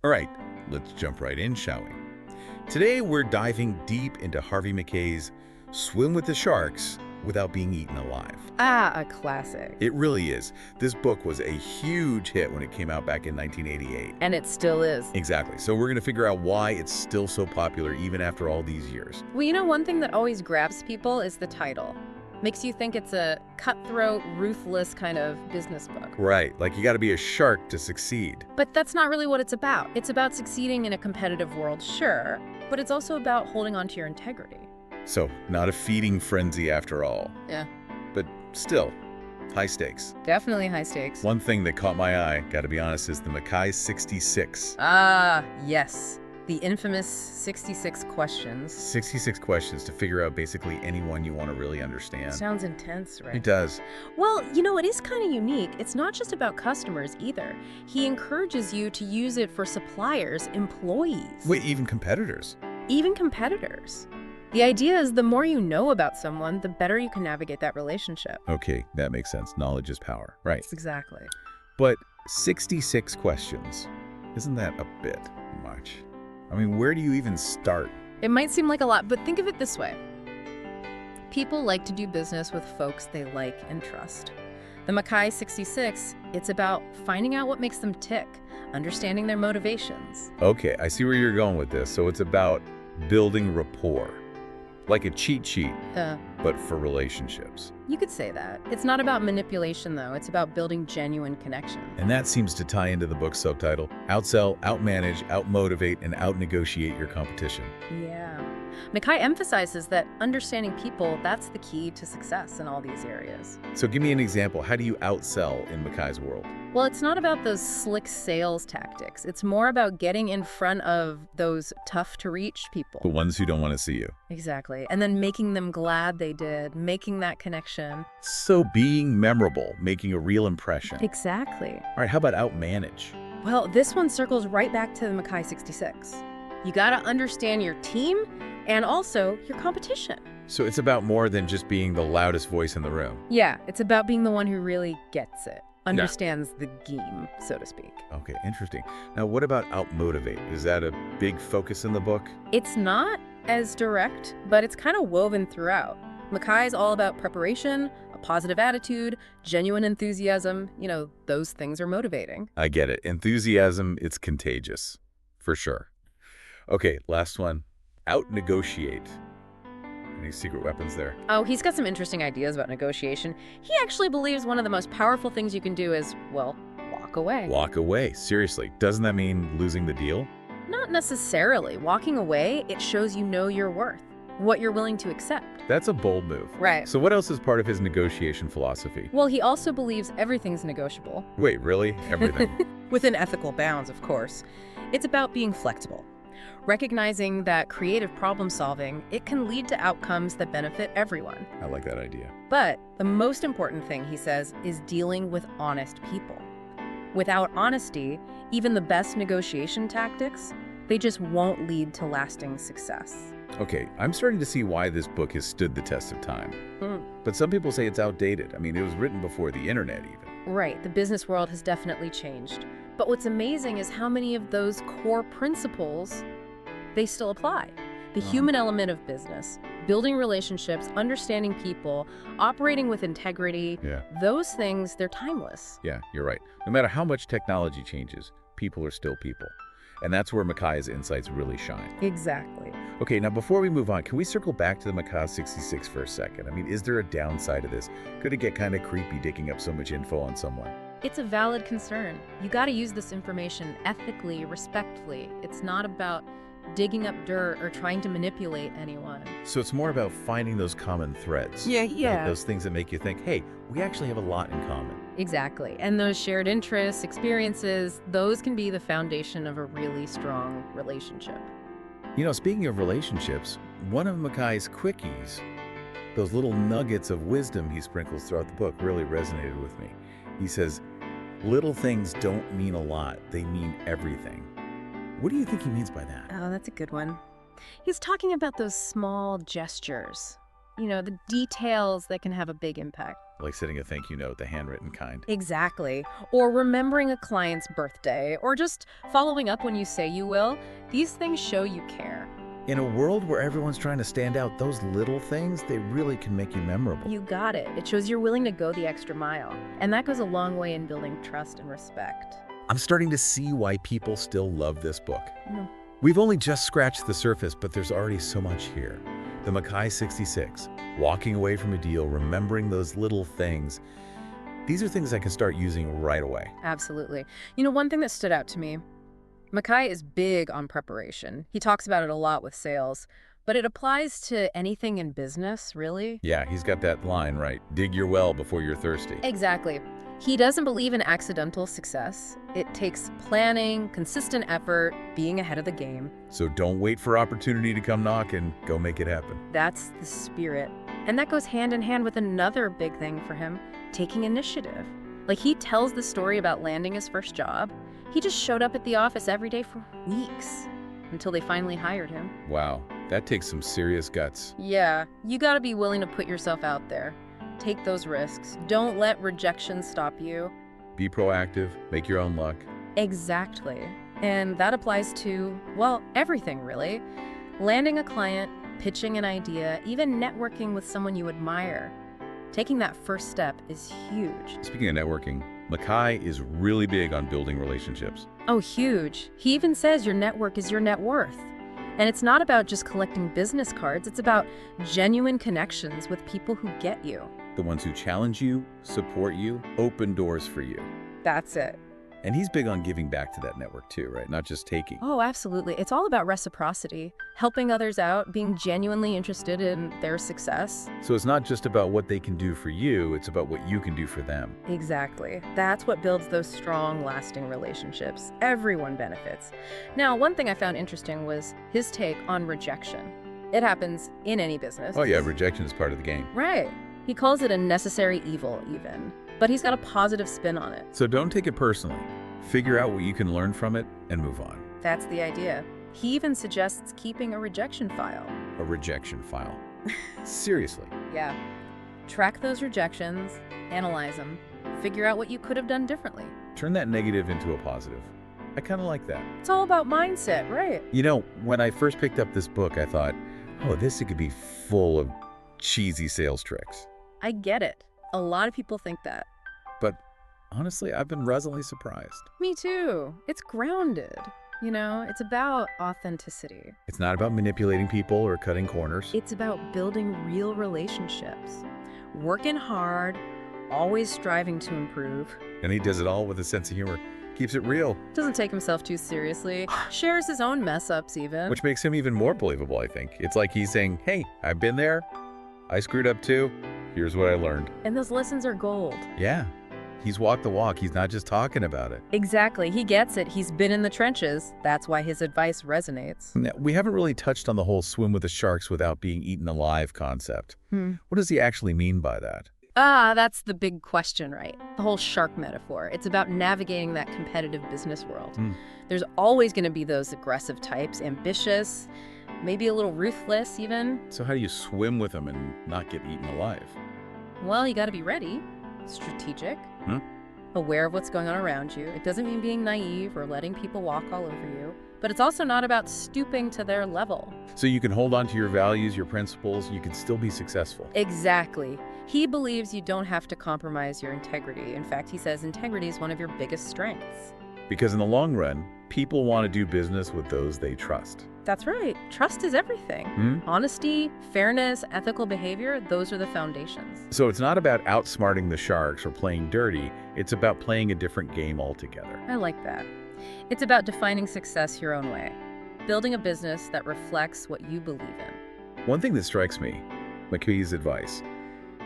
All right, let's jump right in, shall we? Today, we're diving deep into Harvey Mackay's Swim with the Sharks Without Being Eaten Alive. Ah, a classic. It really is. This book was a huge hit when it came out back in 1988. And it still is. Exactly. So we're going to figure out why it's still so popular even after all these years. Well, one thing that always grabs people is the title. Makes you think it's a cutthroat, ruthless kind of business book. Right, like you got to be a shark to succeed. But that's not really what it's about. It's about succeeding in a competitive world, sure, but it's also about holding on to your integrity. So, not a feeding frenzy after all. Yeah. But still, high stakes. Definitely high stakes. One thing that caught my eye, gotta be honest, is the Mackay 66. Ah, yes. The infamous 66 questions. 66 questions to figure out basically anyone you want to really understand. Sounds intense, right? It does. Well, it is kind of unique. It's not just about customers either. He encourages you to use it for suppliers, employees. Wait, even competitors? Even competitors. The idea is the more you know about someone, the better you can navigate that relationship. Okay, that makes sense. Knowledge is power. Right. Exactly. But 66 questions, isn't that a bit much? I mean, where do you even start? It might seem like a lot, but think of it this way. People like to do business with folks they like and trust. The Mackay 66, it's about finding out what makes them tick, understanding their motivations. Okay, I see where you're going with this. So it's about building rapport. Like a cheat sheet, but for relationships. You could say that. It's not about manipulation, though. It's about building genuine connection. And that seems to tie into the book's subtitle, Outsell, Outmanage, Outmotivate, and Outnegotiate Your Competition. Yeah. Mackay emphasizes that understanding people, that's the key to success in all these areas. So give me an example. How do you outsell in Mackay's world? Well, it's not about those slick sales tactics. It's more about getting in front of those tough-to-reach people. The ones who don't want to see you. Exactly. And then making them glad they did, making that connection. So being memorable, making a real impression. Exactly. All right, how about outmanage? Well, this one circles right back to the Mackay 66. You got to understand your team and also your competition. So it's about more than just being the loudest voice in the room. Yeah, it's about being the one who really gets it, understands the game, so to speak. Okay, interesting. Now, what about outmotivate? Is that a big focus in the book? It's not as direct, but it's kind of woven throughout. Mackay is all about preparation, a positive attitude, genuine enthusiasm. Those things are motivating. I get it. Enthusiasm, it's contagious. For sure. Okay, last one. Outnegotiate. Any secret weapons there? Oh, he's got some interesting ideas about negotiation. He actually believes one of the most powerful things you can do is, well, walk away. Walk away. Seriously. Doesn't that mean losing the deal? Not necessarily. Walking away, it shows you know your worth, what you're willing to accept. That's a bold move. Right. So what else is part of his negotiation philosophy? Well, he also believes everything's negotiable. Wait, really? Everything? Within ethical bounds, of course. It's about being flexible. Recognizing that creative problem solving, it can lead to outcomes that benefit everyone. I like that idea. But the most important thing, he says, is dealing with honest people. Without honesty, even the best negotiation tactics, they just won't lead to lasting success. Okay, I'm starting to see why this book has stood the test of time. But some people say it's outdated. I mean, it was written before the internet even. Right, the business world has definitely changed. But what's amazing is how many of those core principles, they still apply. The human element of business, building relationships, understanding people, operating with integrity, those things, they're timeless. Yeah, you're right. No matter how much technology changes, people are still people. And that's where Mackay's insights really shine. Exactly. Okay, now before we move on, can we circle back to the Mackay 66 for a second? I mean, is there a downside to this? Could it get kind of creepy digging up so much info on someone? It's a valid concern. You got to use this information ethically, respectfully. It's not about digging up dirt or trying to manipulate anyone. So it's more about finding those common threads. Yeah. Those things that make you think, hey, we actually have a lot in common. Exactly. And those shared interests, experiences, those can be the foundation of a really strong relationship. Speaking of relationships, one of Mackay's quickies, those little nuggets of wisdom he sprinkles throughout the book, really resonated with me. He says, little things don't mean a lot, they mean everything. What do you think he means by that? Oh, that's a good one. He's talking about those small gestures, the details that can have a big impact. Like sending a thank you note, the handwritten kind. Exactly. Or remembering a client's birthday, or just following up when you say you will. These things show you care. In a world where everyone's trying to stand out, those little things, they really can make you memorable. You got it. It shows you're willing to go the extra mile. And that goes a long way in building trust and respect. I'm starting to see why people still love this book. Mm. We've only just scratched the surface, but there's already so much here. The Mackay 66, walking away from a deal, remembering those little things. These are things I can start using right away. Absolutely. You know, one thing that stood out to me, Mackay is big on preparation. He talks about it a lot with sales, but it applies to anything in business, really. Yeah, he's got that line, right? Dig your well before you're thirsty. Exactly. He doesn't believe in accidental success. It takes planning, consistent effort, being ahead of the game. So don't wait for opportunity to come knock and go make it happen. That's the spirit. And that goes hand in hand with another big thing for him, taking initiative. Like, he tells the story about landing his first job. He just showed up at the office every day for weeks until they finally hired him. Wow, that takes some serious guts. Yeah, you gotta be willing to put yourself out there. Take those risks. Don't let rejection stop you. Be proactive, make your own luck. Exactly. And that applies to, well, everything really. Landing a client, pitching an idea, even networking with someone you admire. Taking that first step is huge. Speaking of networking, Mackay is really big on building relationships. Oh, huge. He even says your network is your net worth. And it's not about just collecting business cards. It's about genuine connections with people who get you. The ones who challenge you, support you, open doors for you. That's it. And he's big on giving back to that network too, right? Not just taking. Oh, absolutely. It's all about reciprocity, helping others out, being genuinely interested in their success. So it's not just about what they can do for you, it's about what you can do for them. Exactly. That's what builds those strong, lasting relationships. Everyone benefits. Now, one thing I found interesting was his take on rejection. It happens in any business. Oh yeah, rejection is part of the game. Right. He calls it a necessary evil, even. But he's got a positive spin on it. So don't take it personally. Figure out what you can learn from it and move on. That's the idea. He even suggests keeping a rejection file. A rejection file. Seriously. Yeah. Track those rejections, analyze them, figure out what you could have done differently. Turn that negative into a positive. I kind of like that. It's all about mindset, right? You know, when I first picked up this book, I thought, oh, this could be full of cheesy sales tricks. I get it. A lot of people think that. But honestly, I've been pleasantly surprised. Me too. It's grounded. You know, it's about authenticity. It's not about manipulating people or cutting corners. It's about building real relationships. Working hard, always striving to improve. And he does it all with a sense of humor. Keeps it real. Doesn't take himself too seriously. Shares his own mess-ups even. Which makes him even more believable, I think. It's like he's saying, hey, I've been there. I screwed up too. Here's what I learned. And those lessons are gold. Yeah. He's walked the walk. He's not just talking about it. Exactly. He gets it. He's been in the trenches. That's why his advice resonates. Now, we haven't really touched on the whole swim with the sharks without being eaten alive concept. What does he actually mean by that? That's the big question, right? The whole shark metaphor. It's about navigating that competitive business world. There's always going to be those aggressive types, ambitious, maybe a little ruthless even. So how do you swim with them and not get eaten alive? Well, you got to be ready, strategic, aware of what's going on around you. It doesn't mean being naive or letting people walk all over you, but it's also not about stooping to their level. So you can hold on to your values, your principles, you can still be successful. Exactly. He believes you don't have to compromise your integrity. In fact, he says integrity is one of your biggest strengths. Because in the long run, people want to do business with those they trust. That's right. Trust is everything. Honesty, fairness, ethical behavior, those are the foundations. So it's not about outsmarting the sharks or playing dirty. It's about playing a different game altogether. I like that. It's about defining success your own way, building a business that reflects what you believe in. One thing that strikes me, Mackay's advice,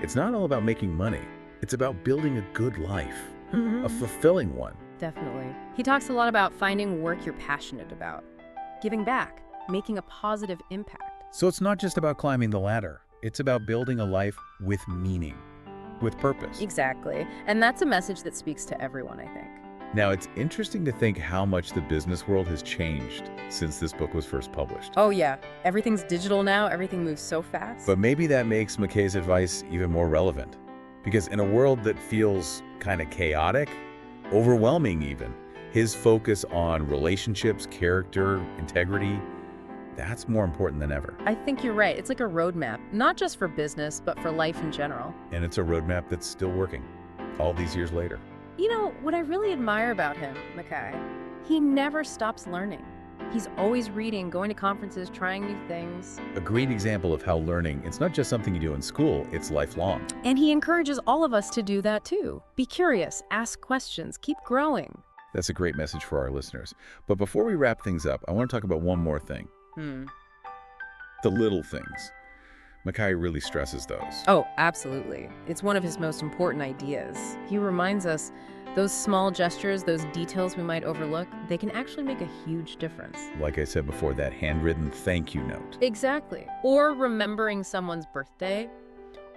it's not all about making money. It's about building a good life, a fulfilling one. Definitely. He talks a lot about finding work you're passionate about, giving back, making a positive impact. So it's not just about climbing the ladder. It's about building a life with meaning, with purpose. Exactly. And that's a message that speaks to everyone, I think. Now, it's interesting to think how much the business world has changed since this book was first published. Oh yeah, everything's digital now, everything moves so fast. But maybe that makes Mackay's advice even more relevant. Because in a world that feels kind of chaotic, overwhelming even, his focus on relationships, character, integrity, that's more important than ever. I think you're right. It's like a roadmap, not just for business, but for life in general. And it's a roadmap that's still working all these years later. You know, what I really admire about him, Mackay, he never stops learning. He's always reading, going to conferences, trying new things. A great example of how learning, it's not just something you do in school, it's lifelong. And he encourages all of us to do that too. Be curious, ask questions, keep growing. That's a great message for our listeners. But before we wrap things up, I want to talk about one more thing. The little things. Mackay really stresses those. Oh, absolutely. It's one of his most important ideas. He reminds us those small gestures, those details we might overlook, they can actually make a huge difference. Like I said before, that handwritten thank you note. Exactly. Or remembering someone's birthday,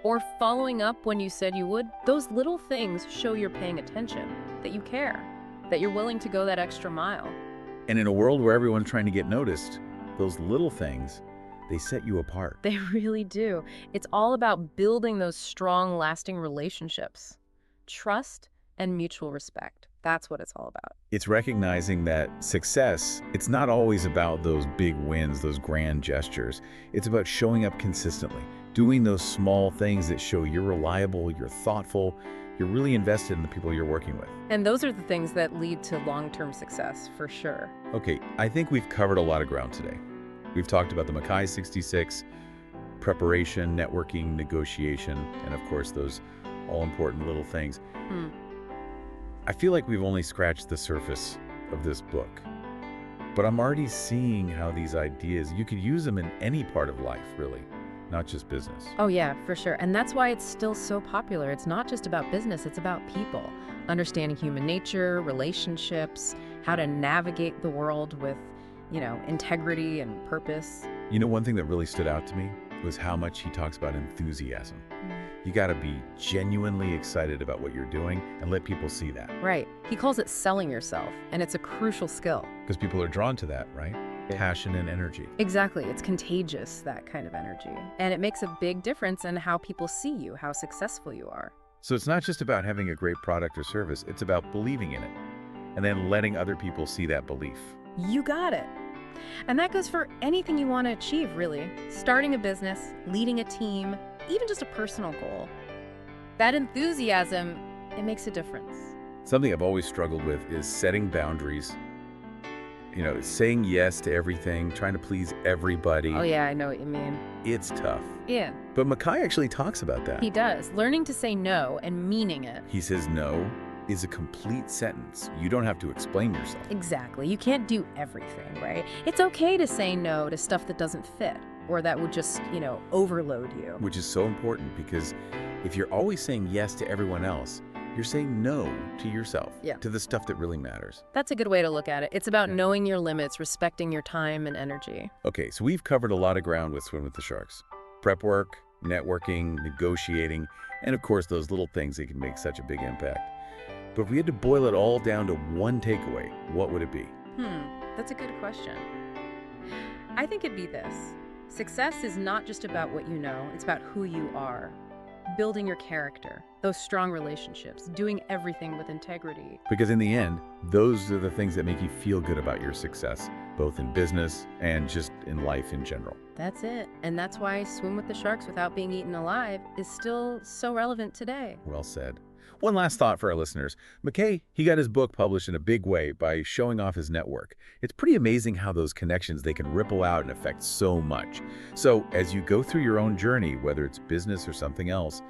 or following up when you said you would. Those little things show you're paying attention, that you care, that you're willing to go that extra mile. And in a world where everyone's trying to get noticed, those little things, they set you apart. They really do. It's all about building those strong, lasting relationships. Trust and mutual respect. That's what it's all about. It's recognizing that success, it's not always about those big wins, those grand gestures. It's about showing up consistently, doing those small things that show you're reliable, you're thoughtful, you're really invested in the people you're working with. And those are the things that lead to long-term success, for sure. Okay, I think we've covered a lot of ground today. We've talked about the Mackay 66, preparation, networking, negotiation, and of course those all-important little things. I feel like we've only scratched the surface of this book, but I'm already seeing how these ideas, you could use them in any part of life, really, not just business. Oh yeah, for sure. And that's why it's still so popular. It's not just about business, it's about people. Understanding human nature, relationships, how to navigate the world with, integrity and purpose. You know, one thing that really stood out to me was how much he talks about enthusiasm. You got to be genuinely excited about what you're doing and let people see that. Right. He calls it selling yourself, and it's a crucial skill. Because people are drawn to that, right? Passion and energy. Exactly. It's contagious, that kind of energy. And it makes a big difference in how people see you, how successful you are. So it's not just about having a great product or service, it's about believing in it and then letting other people see that belief. You got it. And that goes for anything you want to achieve, really. Starting a business, leading a team, even just a personal goal. That enthusiasm, it makes a difference. Something I've always struggled with is setting boundaries. Saying yes to everything, trying to please everybody. Oh yeah, I know what you mean. It's tough. Yeah. But Mackay actually talks about that. He does. Learning to say no and meaning it. He says no is a complete sentence. You don't have to explain yourself. Exactly. You can't do everything, right? It's okay to say no to stuff that doesn't fit or that would just, overload you. Which is so important because if you're always saying yes to everyone else, you're saying no to yourself, to the stuff that really matters. That's a good way to look at it. It's about knowing your limits, respecting your time and energy. Okay, so we've covered a lot of ground with Swim with the Sharks. Prep work, networking, negotiating, and of course those little things that can make such a big impact. But if we had to boil it all down to one takeaway, what would it be? That's a good question. I think it'd be this. Success is not just about what you know, it's about who you are. Building your character, those strong relationships, doing everything with integrity. Because in the end, those are the things that make you feel good about your success, both in business and just in life in general. That's it. And that's why Swim with the Sharks Without Being Eaten Alive is still so relevant today. Well said. One last thought for our listeners. Mackay, he got his book published in a big way by showing off his network. It's pretty amazing how those connections, they can ripple out and affect so much. So as you go through your own journey, whether it's business or something else,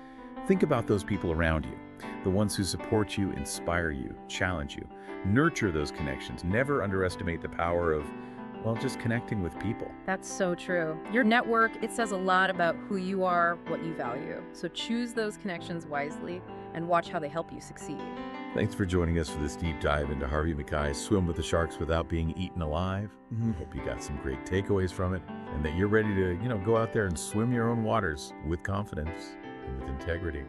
think about those people around you, the ones who support you, inspire you, challenge you. Nurture those connections. Never underestimate the power of, just connecting with people. That's so true. Your network, it says a lot about who you are, what you value. So choose those connections wisely and watch how they help you succeed. Thanks for joining us for this deep dive into Harvey Mackay's Swim with the Sharks Without Being Eaten Alive. Hope you got some great takeaways from it and that you're ready to, go out there and swim your own waters with confidence and with integrity.